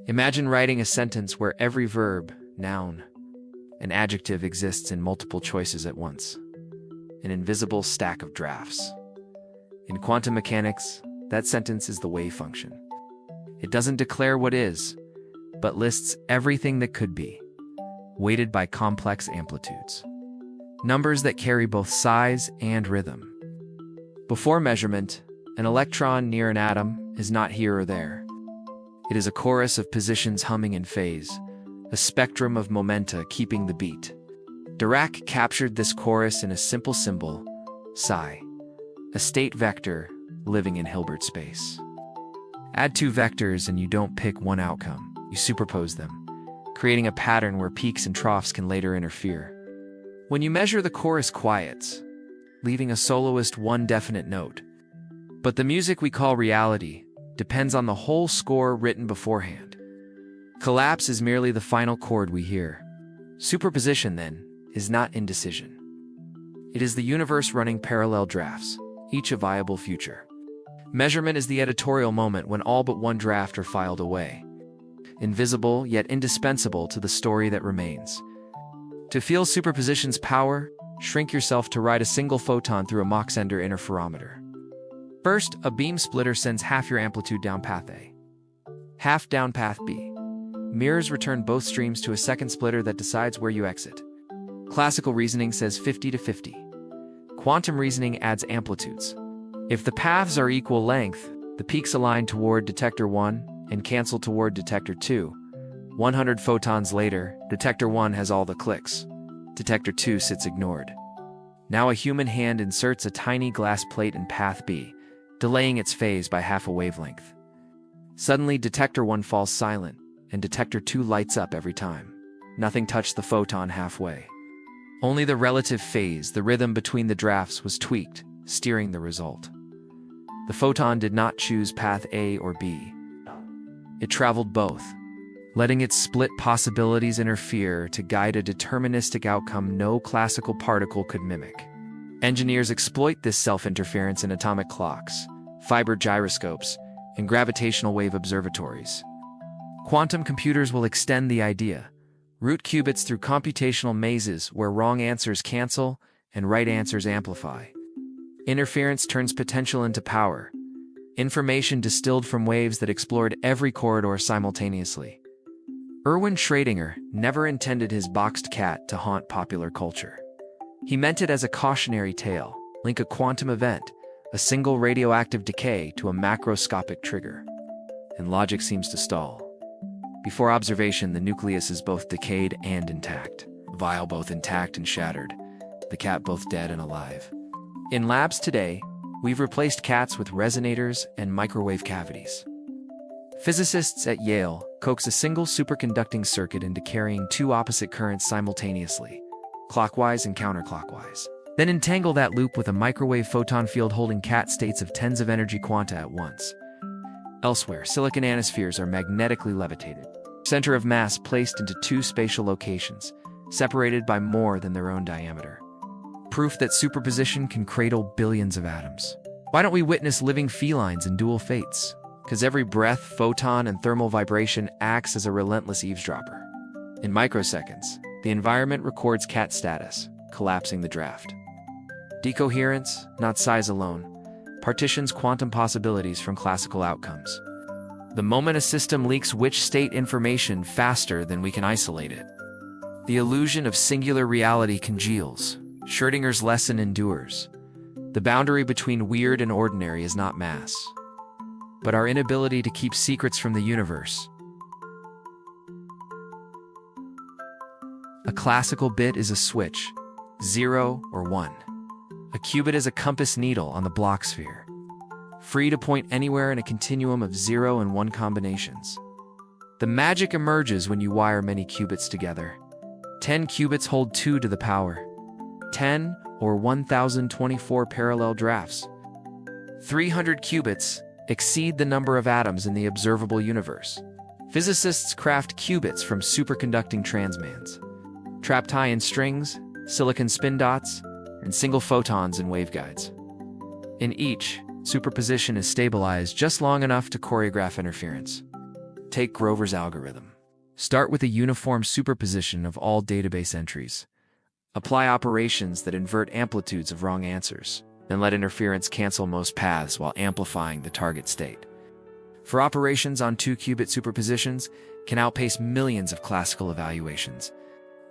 Imagine writing a sentence where every verb, noun, and adjective exists in multiple choices at once. An invisible stack of drafts. In quantum mechanics, that sentence is the wave function. It doesn't declare what is, but lists everything that could be, weighted by complex amplitudes. Numbers that carry both size and rhythm. Before measurement, an electron near an atom is not here or there. It is a chorus of positions humming in phase, a spectrum of momenta keeping the beat. Dirac captured this chorus in a simple symbol, psi, a state vector living in Hilbert space. Add two vectors and you don't pick one outcome, you superpose them, creating a pattern where peaks and troughs can later interfere. When you measure, the chorus quiets, leaving a soloist one definite note. But the music we call reality depends on the whole score written beforehand. Collapse is merely the final chord we hear. Superposition, then, is not indecision. It is the universe running parallel drafts, each a viable future. Measurement is the editorial moment when all but one draft are filed away. Invisible, yet indispensable to the story that remains. To feel superposition's power, shrink yourself to write a single photon through a Mach-Zehnder interferometer. First, a beam splitter sends half your amplitude down path A, half down path B. Mirrors return both streams to a second splitter that decides where you exit. Classical reasoning says 50 to 50. Quantum reasoning adds amplitudes. If the paths are equal length, the peaks align toward detector 1 and cancel toward detector 2. 100 photons later, detector 1 has all the clicks. Detector 2 sits ignored. Now a human hand inserts a tiny glass plate in path B, delaying its phase by half a wavelength. Suddenly, detector 1 falls silent, and detector 2 lights up every time. Nothing touched the photon halfway. Only the relative phase, the rhythm between the drafts, was tweaked, steering the result. The photon did not choose path A or B. It traveled both, letting its split possibilities interfere to guide a deterministic outcome no classical particle could mimic. Engineers exploit this self-interference in atomic clocks, fiber gyroscopes, and gravitational wave observatories. Quantum computers will extend the idea, route qubits through computational mazes where wrong answers cancel and right answers amplify. Interference turns potential into power, information distilled from waves that explored every corridor simultaneously. Erwin Schrödinger never intended his boxed cat to haunt popular culture. He meant it as a cautionary tale, link a quantum event, a single radioactive decay, to a macroscopic trigger. And logic seems to stall. Before observation, the nucleus is both decayed and intact, the vial both intact and shattered, the cat both dead and alive. In labs today, we've replaced cats with resonators and microwave cavities. Physicists at Yale coax a single superconducting circuit into carrying two opposite currents simultaneously, clockwise and counterclockwise. Then entangle that loop with a microwave photon field holding cat states of tens of energy quanta at once. Elsewhere, silicon nanospheres are magnetically levitated, center of mass placed into two spatial locations, separated by more than their own diameter. Proof that superposition can cradle billions of atoms. Why don't we witness living felines in dual fates? Because every breath, photon, and thermal vibration acts as a relentless eavesdropper. In microseconds, the environment records cat status, collapsing the draft. Decoherence, not size alone, partitions quantum possibilities from classical outcomes. The moment a system leaks which state information faster than we can isolate it. The illusion of singular reality congeals. Schrödinger's lesson endures. The boundary between weird and ordinary is not mass, but our inability to keep secrets from the universe. A classical bit is a switch, 0 or 1. A qubit is a compass needle on the Bloch sphere, free to point anywhere in a continuum of 0 and 1 combinations. The magic emerges when you wire many qubits together. 10 qubits hold 2 to the power 10, or 1024 parallel drafts. 300 qubits exceed the number of atoms in the observable universe. Physicists craft qubits from superconducting transmans, trapped high in strings, silicon spin dots, and single photons in waveguides. In each, superposition is stabilized just long enough to choreograph interference. Take Grover's algorithm. Start with a uniform superposition of all database entries. Apply operations that invert amplitudes of wrong answers, then let interference cancel most paths while amplifying the target state. For operations on 2-qubit superpositions, can outpace millions of classical evaluations.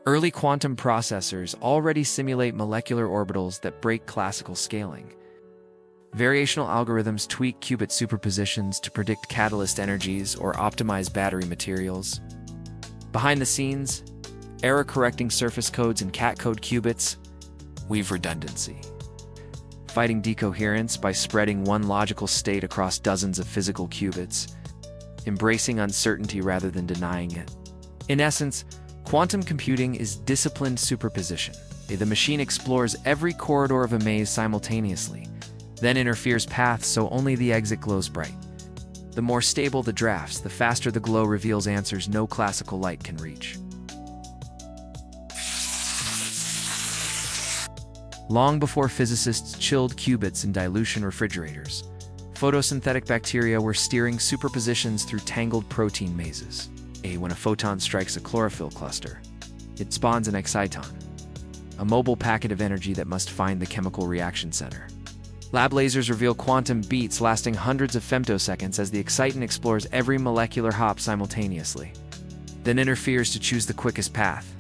Early quantum processors already simulate molecular orbitals that break classical scaling. Variational algorithms tweak qubit superpositions to predict catalyst energies or optimize battery materials. Behind the scenes, error-correcting surface codes and cat-code qubits weave redundancy, fighting decoherence by spreading one logical state across dozens of physical qubits, embracing uncertainty rather than denying it. In essence, quantum computing is disciplined superposition. The machine explores every corridor of a maze simultaneously, then interferes paths so only the exit glows bright. The more stable the drafts, the faster the glow reveals answers no classical light can reach. Long before physicists chilled qubits in dilution refrigerators, photosynthetic bacteria were steering superpositions through tangled protein mazes. When a photon strikes a chlorophyll cluster, it spawns an exciton, a mobile packet of energy that must find the chemical reaction center. Lab lasers reveal quantum beats lasting hundreds of femtoseconds as the exciton explores every molecular hop simultaneously, then interferes to choose the quickest path.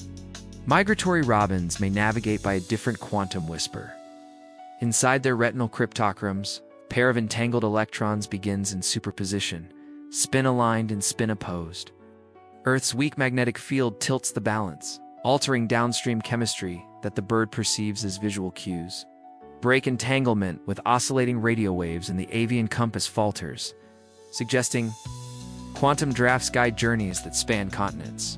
Migratory robins may navigate by a different quantum whisper. Inside their retinal cryptochrons, a pair of entangled electrons begins in superposition, spin-aligned and spin-opposed. Earth's weak magnetic field tilts the balance, altering downstream chemistry that the bird perceives as visual cues. Break entanglement with oscillating radio waves and the avian compass falters, suggesting quantum drafts guide journeys that span continents.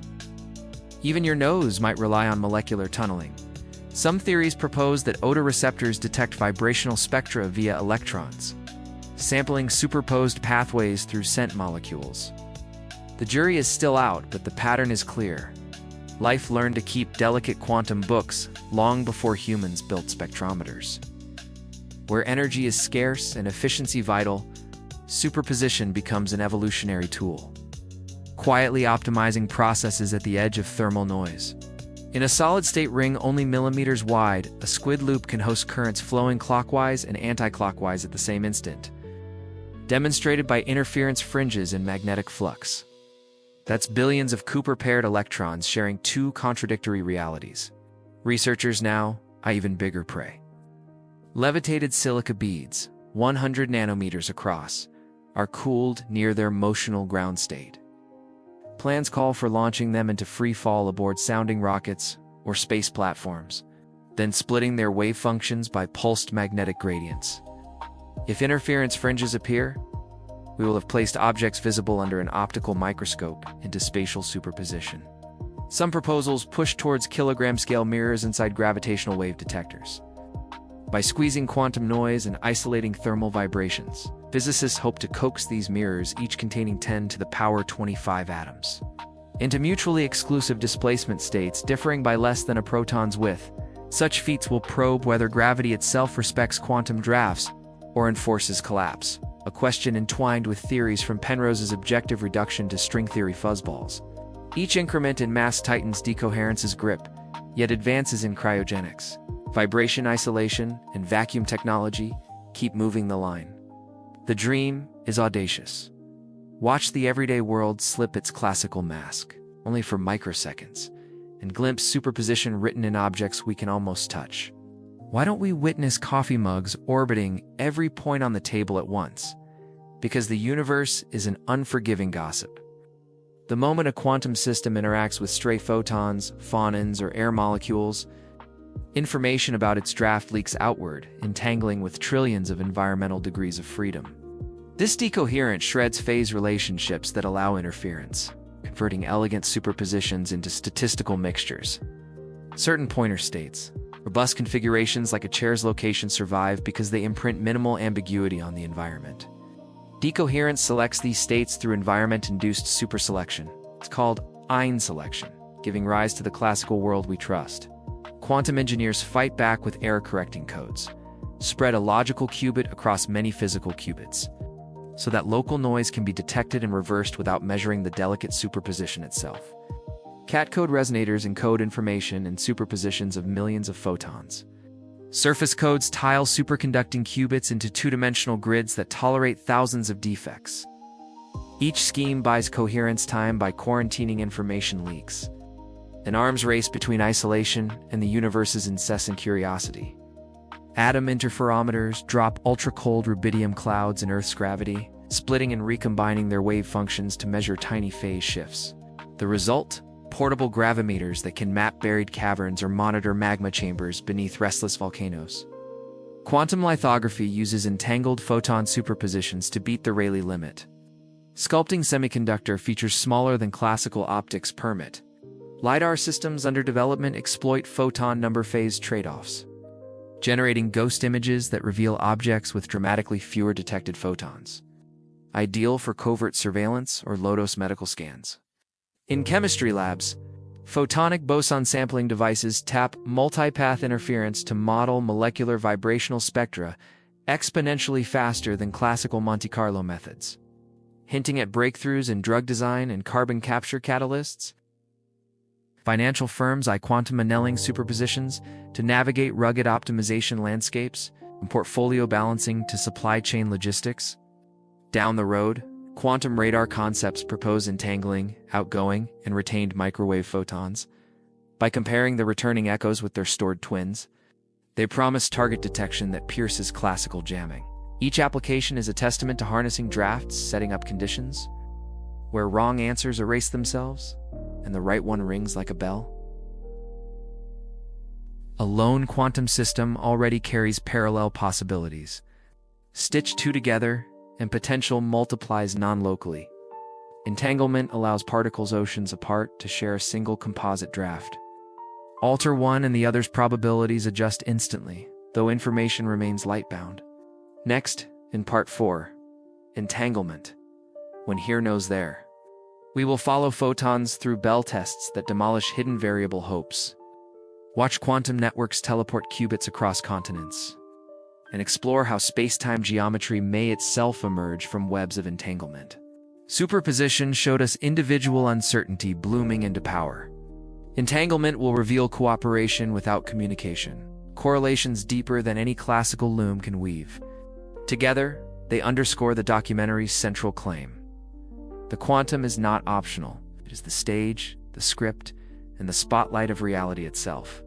Even your nose might rely on molecular tunneling. Some theories propose that photoreceptors detect vibrational spectra via electrons, sampling superposed pathways through scent molecules. The jury is still out, but the pattern is clear. Life learned to keep delicate quantum books long before humans built spectrometers. Where energy is scarce and efficiency vital, superposition becomes an evolutionary tool, quietly optimizing processes at the edge of thermal noise. In a solid-state ring only millimeters wide, a squid loop can host currents flowing clockwise and anti-clockwise at the same instant, demonstrated by interference fringes and magnetic flux. That's billions of Cooper-paired electrons sharing two contradictory realities. Researchers now eye even bigger prey. Levitated silica beads, 100 nanometers across, are cooled near their motional ground state. Plans call for launching them into free fall aboard sounding rockets or space platforms, then splitting their wave functions by pulsed magnetic gradients. If interference fringes appear, we will have placed objects visible under an optical microscope into spatial superposition. Some proposals push towards kilogram-scale mirrors inside gravitational wave detectors. By squeezing quantum noise and isolating thermal vibrations, physicists hope to coax these mirrors, each containing 10 to the power 25 atoms, into mutually exclusive displacement states differing by less than a proton's width. Such feats will probe whether gravity itself respects quantum drafts or enforces collapse, a question entwined with theories from Penrose's objective reduction to string theory fuzzballs. Each increment in mass tightens decoherence's grip, yet advances in cryogenics. Vibration isolation and vacuum technology keep moving the line. The dream is audacious. Watch the everyday world slip its classical mask, only for microseconds, and glimpse superposition written in objects we can almost touch. Why don't we witness coffee mugs orbiting every point on the table at once? Because the universe is an unforgiving gossip. The moment a quantum system interacts with stray photons, phonons, or air molecules, information about its draft leaks outward, entangling with trillions of environmental degrees of freedom. This decoherence shreds phase relationships that allow interference, converting elegant superpositions into statistical mixtures. Certain pointer states, robust configurations like a chair's location, survive because they imprint minimal ambiguity on the environment. Decoherence selects these states through environment-induced superselection. It's called Ein selection, giving rise to the classical world we trust. Quantum engineers fight back with error-correcting codes. Spread a logical qubit across many physical qubits. so that local noise can be detected and reversed without measuring the delicate superposition itself. Cat code resonators encode information in superpositions of millions of photons. Surface codes tile superconducting qubits into two-dimensional grids that tolerate thousands of defects. Each scheme buys coherence time by quarantining information leaks. An arms race between isolation and the universe's incessant curiosity. Atom interferometers drop ultra-cold rubidium clouds in Earth's gravity, splitting and recombining their wave functions to measure tiny phase shifts. The result? Portable gravimeters that can map buried caverns or monitor magma chambers beneath restless volcanoes. Quantum lithography uses entangled photon superpositions to beat the Rayleigh limit. Sculpting semiconductor features smaller than classical optics permit. LiDAR systems under development exploit photon number phase trade-offs, generating ghost images that reveal objects with dramatically fewer detected photons. Ideal for covert surveillance or low-dose medical scans. In chemistry labs, photonic boson sampling devices tap multipath interference to model molecular vibrational spectra exponentially faster than classical Monte Carlo methods, hinting at breakthroughs in drug design and carbon capture catalysts. Financial firms eye quantum annealing superpositions to navigate rugged optimization landscapes, and portfolio balancing to supply chain logistics. Down the road, quantum radar concepts propose entangling, outgoing, and retained microwave photons. By comparing the returning echoes with their stored twins, they promise target detection that pierces classical jamming. Each application is a testament to harnessing drafts, setting up conditions where wrong answers erase themselves and the right one rings like a bell. A lone quantum system already carries parallel possibilities. Stitch two together, and potential multiplies non-locally. Entanglement allows particles oceans apart to share a single composite draft. Alter one and the other's probabilities adjust instantly, though information remains light-bound. Next, in Part 4, Entanglement. When here knows there. We will follow photons through Bell tests that demolish hidden variable hopes. Watch quantum networks teleport qubits across continents, and explore how space-time geometry may itself emerge from webs of entanglement. Superposition showed us individual uncertainty blooming into power. Entanglement will reveal cooperation without communication, correlations deeper than any classical loom can weave. Together, they underscore the documentary's central claim. The quantum is not optional. It is the stage, the script, and the spotlight of reality itself.